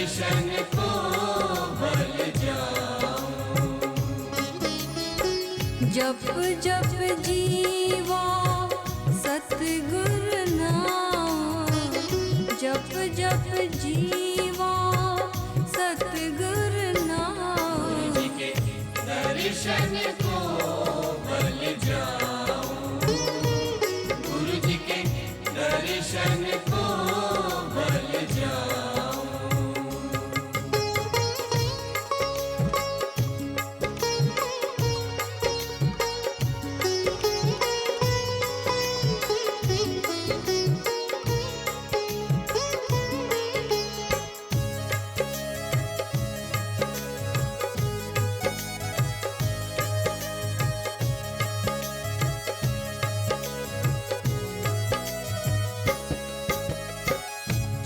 दर्शन को बल जाऊं। जप जप जीवा सतगुर नाम, जप जप जीवा सतगुर नाम। जी के दर्शन को बल जाऊं, गुरु जी के दर्शन को बल जाऊं।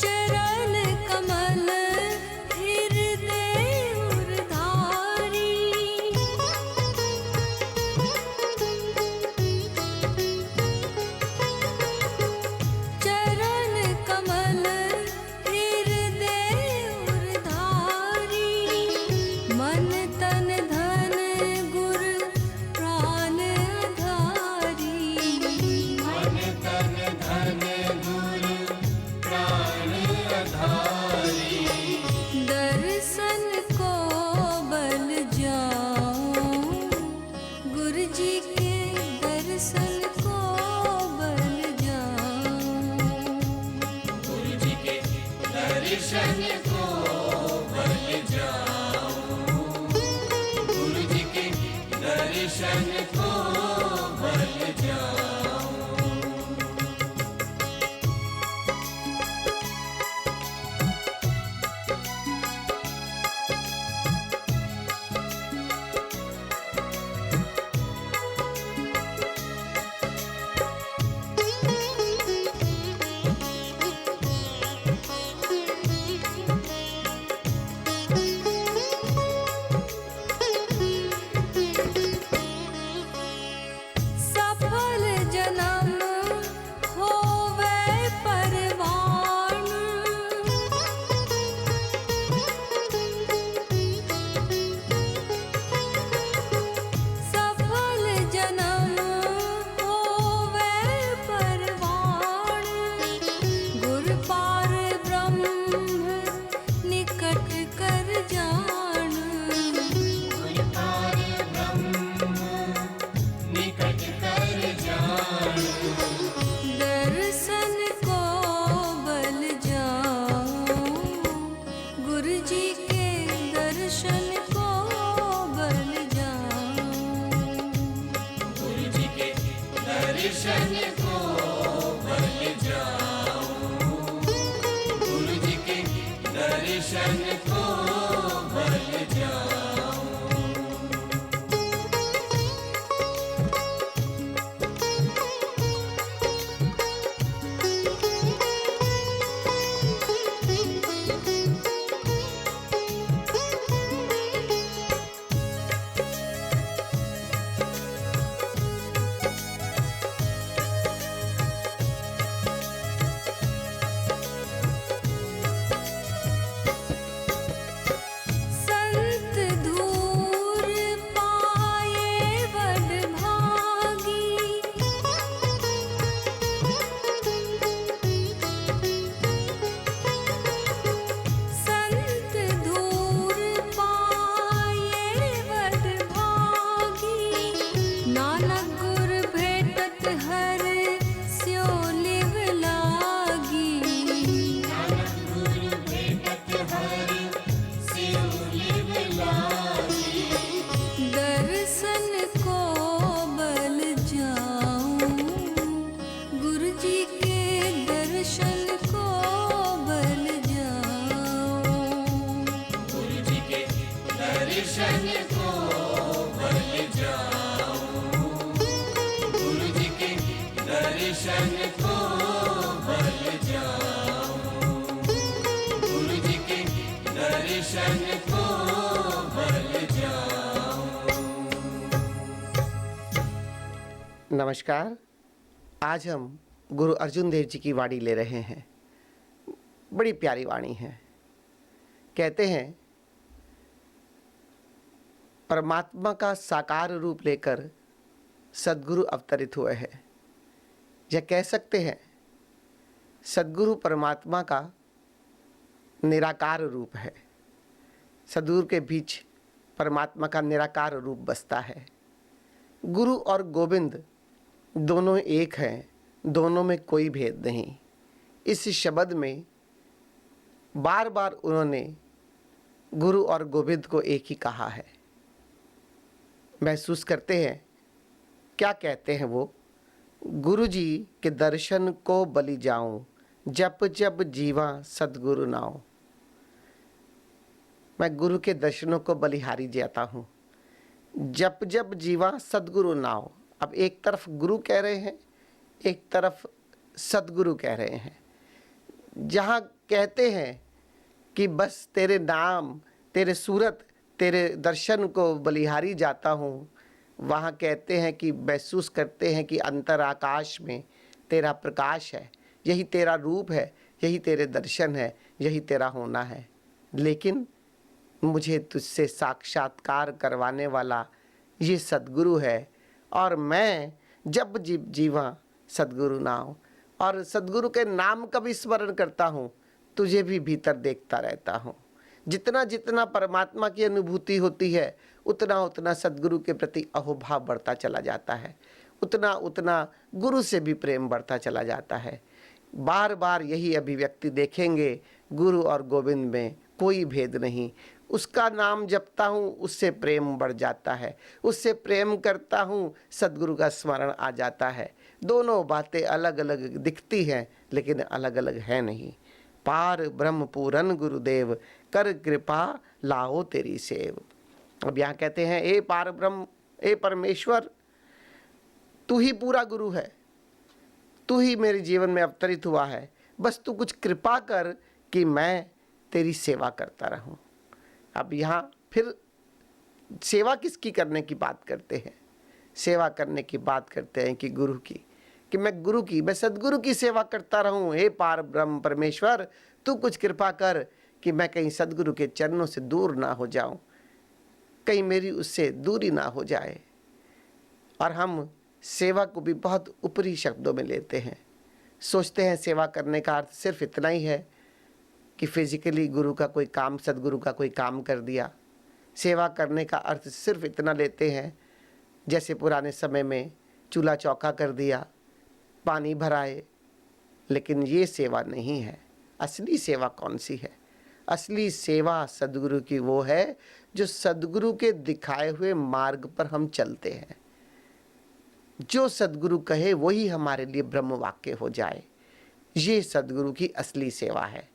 चरण कमल हृदय उरधारी, चरण कमल हृदय उरधारी। मन तन धन गुर प्राण आधारी, मन तन धन गुरु प्राण आधारी। दर्शन को बल जाऊं, गुरु जी के दर्शन को बल जाऊं। गुरु जी के दर्शन को बल जाऊं, गुरु जी के दर्शन को बल जाऊं। सफल जन्म होवे परवान, सफल जन्म होवे परवान। गुर पार ब्रह्म निकट कर जान, गुरु पार ब्रह्म निकट कर जान। दर्शन को बल जाऊं, गुरु जी के दर्शन को बल जाऊं। गुरु जी के दर्शन को बल जाऊं, गुरु जी के दर्शन को बल जाऊं। संत धूर पाए बड़ भागी, संत धूर पाए बड़ भागी। नानक गुर भेटत हर स्यो लिव लागी, नानक गुरु भेटत हर सियो लिव लागी। दर्शन को बल जाऊं, गुरु जी के दर्शन को बल जाऊं। गुरु जी के दर्शन को बल जाऊं, गुरु जी के दर्शन को बल जाऊं, गुरु जी के दर्शन को बल जाऊं। नमस्कार। आज हम गुरु अर्जुन देव जी की वाणी ले रहे हैं। बड़ी प्यारी वाणी है। कहते हैं परमात्मा का साकार रूप लेकर सद्गुरु अवतरित हुए हैं। यह कह सकते हैं सद्गुरु परमात्मा का निराकार रूप है। सद्गुरु के बीच परमात्मा का निराकार रूप बसता है। गुरु और गोविंद दोनों एक हैं, दोनों में कोई भेद नहीं। इस शब्द में बार बार उन्होंने गुरु और गोविंद को एक ही कहा है। महसूस करते हैं क्या कहते हैं वो, गुरु जी के दर्शन को बलि जाऊं, जप जप जीवा सद्गुरु नाओ। मैं गुरु के दर्शनों को बलिहारी जाता हूँ, जप जप जीवा सद्गुरु नाओ। अब एक तरफ गुरु कह रहे हैं, एक तरफ सद्गुरु कह रहे हैं। जहाँ कहते हैं कि बस तेरे नाम, तेरे सूरत, तेरे दर्शन को बलिहारी जाता हूँ, वहाँ कहते हैं कि महसूस करते हैं कि अंतर आकाश में तेरा प्रकाश है, यही तेरा रूप है, यही तेरे दर्शन है, यही तेरा होना है। लेकिन मुझे तुझसे साक्षात्कार करवाने वाला ये सद्गुरु है, और मैं जब जीवा सद्गुरु नाम, और सद्गुरु के नाम का भी स्मरण करता हूँ, तुझे भी भीतर देखता रहता हूँ। जितना जितना परमात्मा की अनुभूति होती है, उतना उतना सद्गुरु के प्रति अहोभाव बढ़ता चला जाता है, उतना उतना गुरु से भी प्रेम बढ़ता चला जाता है। बार बार यही अभिव्यक्ति देखेंगे, गुरु और गोविंद में कोई भेद नहीं। उसका नाम जपता हूँ, उससे प्रेम बढ़ जाता है, उससे प्रेम करता हूँ, सद्गुरु का स्मरण आ जाता है। दोनों बातें अलग अलग दिखती हैं, लेकिन अलग अलग है नहीं। पार ब्रह्म पूरन गुरुदेव, कर कृपा लाओ तेरी सेव। अब यहाँ कहते हैं ए पार ब्रह्म, ए परमेश्वर, तू ही पूरा गुरु है, तू ही मेरे जीवन में अवतरित हुआ है, बस तू कुछ कृपा कर कि मैं तेरी सेवा करता रहूं। अब यहाँ फिर सेवा किसकी करने की बात करते हैं? सेवा करने की बात करते हैं कि गुरु की, कि मैं गुरु की, मैं सद्गुरु की सेवा करता रहूं। हे पार ब्रह्म परमेश्वर, तू कुछ कृपा कर कि मैं कहीं सद्गुरु के चरणों से दूर ना हो जाऊं, कहीं मेरी उससे दूरी ना हो जाए। और हम सेवा को भी बहुत ऊपरी शब्दों में लेते हैं, सोचते हैं सेवा करने का अर्थ सिर्फ इतना ही है कि फिजिकली गुरु का कोई काम, सद्गुरु का कोई काम कर दिया। सेवा करने का अर्थ सिर्फ इतना लेते हैं जैसे पुराने समय में चूल्हा चौका कर दिया, पानी भराए। लेकिन ये सेवा नहीं है। असली सेवा कौन सी है? असली सेवा सद्गुरु की वो है जो सद्गुरु के दिखाए हुए मार्ग पर हम चलते हैं। जो सद्गुरु कहे वही हमारे लिए ब्रह्म वाक्य हो जाए, ये सद्गुरु की असली सेवा है।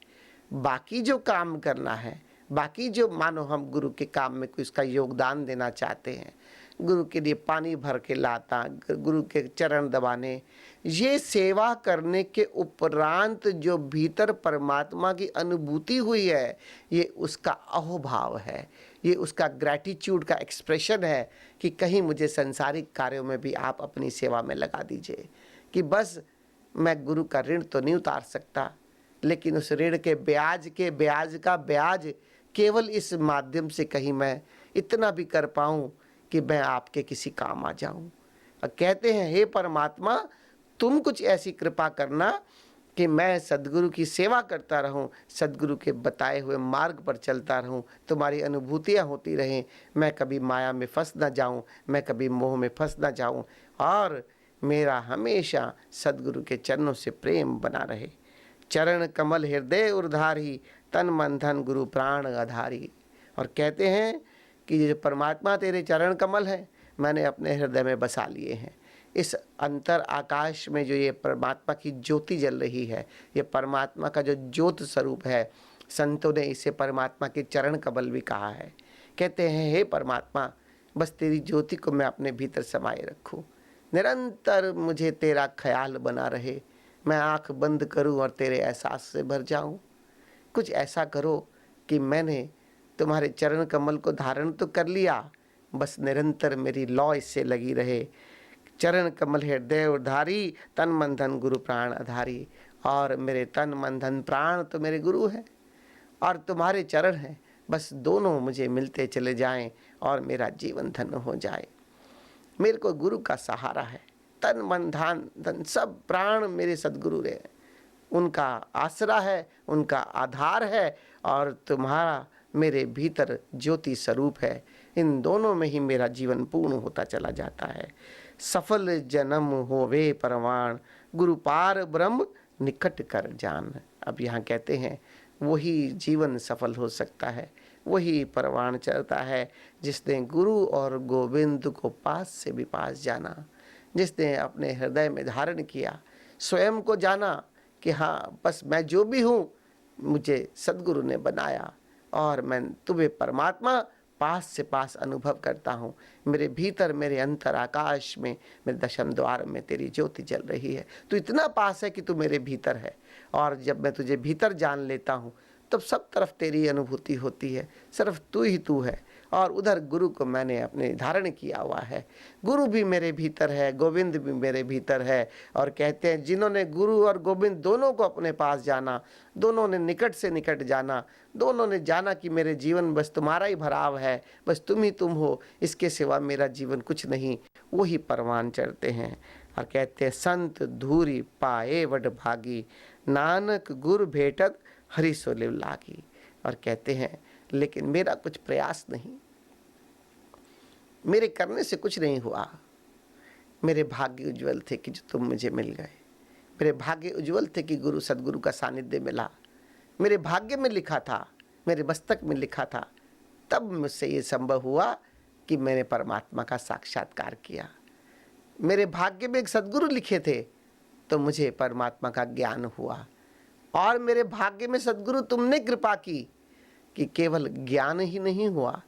बाकी जो काम करना है, बाकी जो मानो हम गुरु के काम में कोई उसका योगदान देना चाहते हैं, गुरु के लिए पानी भर के लाता, गुरु के चरण दबाने, ये सेवा करने के उपरांत जो भीतर परमात्मा की अनुभूति हुई है, ये उसका अहोभाव है, ये उसका ग्रैटिट्यूड का एक्सप्रेशन है कि कहीं मुझे संसारिक कार्यों में भी आप अपनी सेवा में लगा दीजिए। कि बस मैं गुरु का ऋण तो नहीं उतार सकता, लेकिन उस ऋण के ब्याज का ब्याज केवल इस माध्यम से कहीं मैं इतना भी कर पाऊँ कि मैं आपके किसी काम आ जाऊं। और कहते हैं हे परमात्मा, तुम कुछ ऐसी कृपा करना कि मैं सद्गुरु की सेवा करता रहूं, सद्गुरु के बताए हुए मार्ग पर चलता रहूं, तुम्हारी अनुभूतियां होती रहें, मैं कभी माया में फंस ना जाऊं, मैं कभी मोह में फंस ना जाऊं, और मेरा हमेशा सद्गुरु के चरणों से प्रेम बना रहे। चरण कमल हृदय उर्धारी, तन मन धन गुरु प्राण आधारी। और कहते हैं कि ये परमात्मा तेरे चरण कमल हैं, मैंने अपने हृदय में बसा लिए हैं। इस अंतर आकाश में जो ये परमात्मा की ज्योति जल रही है, ये परमात्मा का जो ज्योत स्वरूप है, संतों ने इसे परमात्मा के चरण कमल भी कहा है। कहते हैं हे परमात्मा, बस तेरी ज्योति को मैं अपने भीतर समाये रखूं, निरंतर मुझे तेरा ख्याल बना रहे, मैं आँख बंद करूं और तेरे एहसास से भर जाऊं। कुछ ऐसा करो कि मैंने तुम्हारे चरण कमल को धारण तो कर लिया, बस निरंतर मेरी लौ इससे लगी रहे। चरण कमल हृदय उधारी, तन मन धन गुरु प्राण आधारी। और मेरे तन मन धन प्राण तो मेरे गुरु हैं, और तुम्हारे चरण हैं, बस दोनों मुझे मिलते चले जाएं और मेरा जीवन धन्य हो जाए। मेरे को गुरु का सहारा है, तन मन धन धन सब प्राण मेरे सदगुरु रे, उनका आसरा है, उनका आधार है, और तुम्हारा मेरे भीतर ज्योति स्वरूप है। इन दोनों में ही मेरा जीवन पूर्ण होता चला जाता है। सफल जन्म होवे परमाण, गुरु पार ब्रह्म निकट कर जान। अब यहाँ कहते हैं वही जीवन सफल हो सकता है, वही परवान चढ़ता है जिसने गुरु और गोविंद को पास से भी पास जाना, जिसने अपने हृदय में धारण किया, स्वयं को जाना कि हाँ बस मैं जो भी हूँ मुझे सदगुरु ने बनाया और मैं तुम्हें परमात्मा पास से पास अनुभव करता हूँ। मेरे भीतर मेरे अंतर आकाश में मेरे दशम द्वार में तेरी ज्योति जल रही है। तू इतना पास है कि तू मेरे भीतर है, और जब मैं तुझे भीतर जान लेता हूँ तब सब तरफ तेरी अनुभूति होती है, सिर्फ तू ही तू है। और उधर गुरु को मैंने अपने धारण किया हुआ है, गुरु भी मेरे भीतर है, गोविंद भी मेरे भीतर है। और कहते हैं जिन्होंने गुरु और गोविंद दोनों को अपने पास जाना, दोनों ने निकट से निकट जाना, दोनों ने जाना कि मेरे जीवन बस तुम्हारा ही भराव है, बस तुम ही तुम हो, इसके सिवा मेरा जीवन कुछ नहीं, वही परवान चढ़ते हैं। और कहते हैं संत धूरी पाए वड भागी, नानक गुरु भेटत हरि सो लिव लागी। और कहते हैं लेकिन मेरा कुछ प्रयास नहीं, मेरे करने से कुछ नहीं हुआ, मेरे भाग्य उज्जवल थे कि जो तुम मुझे मिल गए, मेरे भाग्य उज्जवल थे कि गुरु सदगुरु का सानिध्य मिला, मेरे भाग्य में लिखा था, मेरे मस्तक में लिखा था, तब मुझसे ये संभव हुआ कि मैंने परमात्मा का साक्षात्कार किया। मेरे भाग्य में एक सदगुरु लिखे थे तो मुझे परमात्मा का ज्ञान हुआ, और मेरे भाग्य में सदगुरु तुमने कृपा की कि केवल ज्ञान ही नहीं हुआ,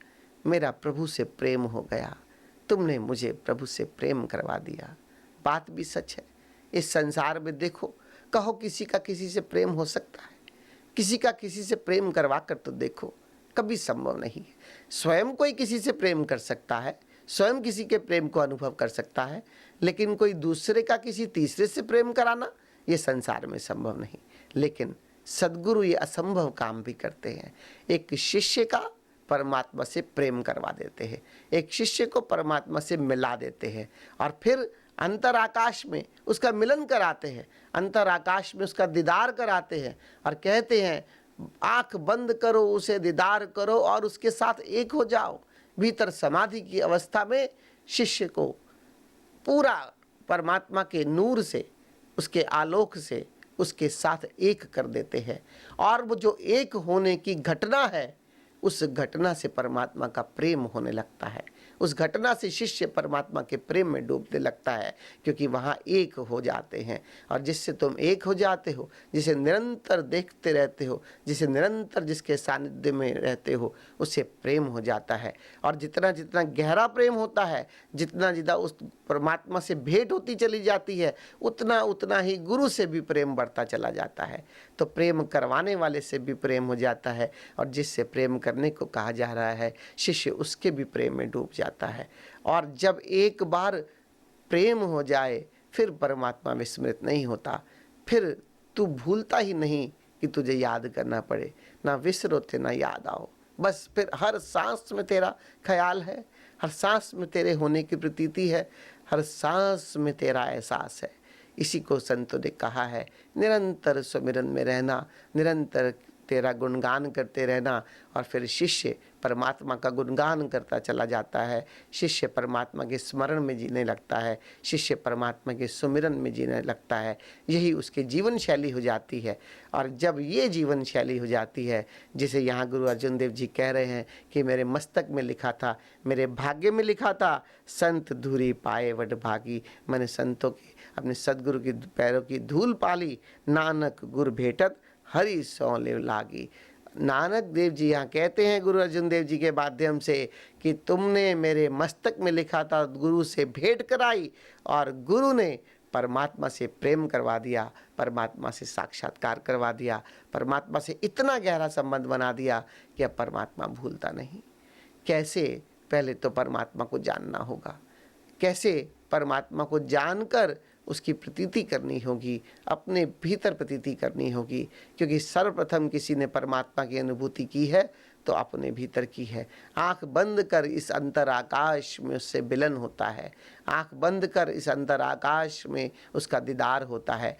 मेरा प्रभु से प्रेम हो गया, तुमने मुझे प्रभु से प्रेम करवा दिया। बात भी सच है। इस संसार में देखो, कहो किसी का किसी से प्रेम हो सकता है, किसी का किसी से प्रेम करवा कर तो देखो, कभी संभव नहीं है। स्वयं कोई किसी से प्रेम कर सकता है, स्वयं किसी के प्रेम को अनुभव कर सकता है, लेकिन कोई दूसरे का किसी तीसरे से प्रेम कराना ये संसार में संभव नहीं। लेकिन सदगुरु ये असंभव काम भी करते हैं। एक शिष्य का परमात्मा से प्रेम करवा देते हैं, एक शिष्य को परमात्मा से मिला देते हैं, और फिर अंतर आकाश में उसका मिलन कराते हैं, अंतर आकाश में उसका दीदार कराते हैं, और कहते हैं आंख बंद करो, उसे दीदार करो और उसके साथ एक हो जाओ। भीतर समाधि की अवस्था में शिष्य को पूरा परमात्मा के नूर से, उसके आलोक से उसके साथ एक कर देते हैं, और वो जो एक होने की घटना है उस घटना से परमात्मा का प्रेम होने लगता है, उस घटना से शिष्य परमात्मा के प्रेम में डूबने लगता है, क्योंकि वहाँ एक हो जाते हैं। और जिससे तुम एक हो जाते हो, जिसे निरंतर देखते रहते हो, जिसे निरंतर जिसके सानिध्य में रहते हो, उससे प्रेम हो जाता है। और जितना जितना गहरा प्रेम होता है, जितना जितना उस परमात्मा से भेंट होती चली जाती है, उतना उतना ही गुरु से भी प्रेम बढ़ता चला जाता है। तो प्रेम करवाने वाले से भी प्रेम हो जाता है, और जिससे प्रेम करने को कहा जा रहा है शिष्य, उसके भी प्रेम में डूब जाता है। और जब एक बार प्रेम हो जाए फिर परमात्मा विस्मृत नहीं होता, फिर तू भूलता ही नहीं कि तुझे याद करना पड़े, ना विसरो थे ना याद आओ, बस फिर हर सांस में तेरा ख्याल है, हर सांस में तेरे होने की प्रतीति है, हर सांस में तेरा एहसास है। इसी को संतों ने कहा है निरंतर सुमिरन में रहना, निरंतर तेरा गुणगान करते रहना। और फिर शिष्य परमात्मा का गुणगान करता चला जाता है, शिष्य परमात्मा के स्मरण में जीने लगता है, शिष्य परमात्मा के सुमिरन में जीने लगता है। यही उसकी जीवन शैली हो जाती है। और जब ये जीवन शैली हो जाती है, जिसे यहाँ गुरु अर्जुन देव जी कह रहे हैं कि मेरे मस्तक में लिखा था, मेरे भाग्य में लिखा था, संत धूरी पाए वड भागी, मैंने संतों की, अपने सदगुरु की पैरों की धूल पाली, नानक गुर भेटत हरि सो लिव लागी। नानक देव जी यहाँ कहते हैं गुरु अर्जुन देव जी के माध्यम से कि तुमने मेरे मस्तक में लिखा था, गुरु से भेंट कराई, और गुरु ने परमात्मा से प्रेम करवा दिया, परमात्मा से साक्षात्कार करवा दिया, परमात्मा से इतना गहरा संबंध बना दिया कि अब परमात्मा भूलता नहीं। कैसे? पहले तो परमात्मा को जानना होगा, कैसे परमात्मा को जानकर उसकी प्रतीति करनी होगी, अपने भीतर प्रतीति करनी होगी, क्योंकि सर्वप्रथम किसी ने परमात्मा की अनुभूति की है तो अपने भीतर की है। आँख बंद कर इस अंतर आकाश में उससे मिलन होता है, आँख बंद कर इस अंतर आकाश में उसका दीदार होता है।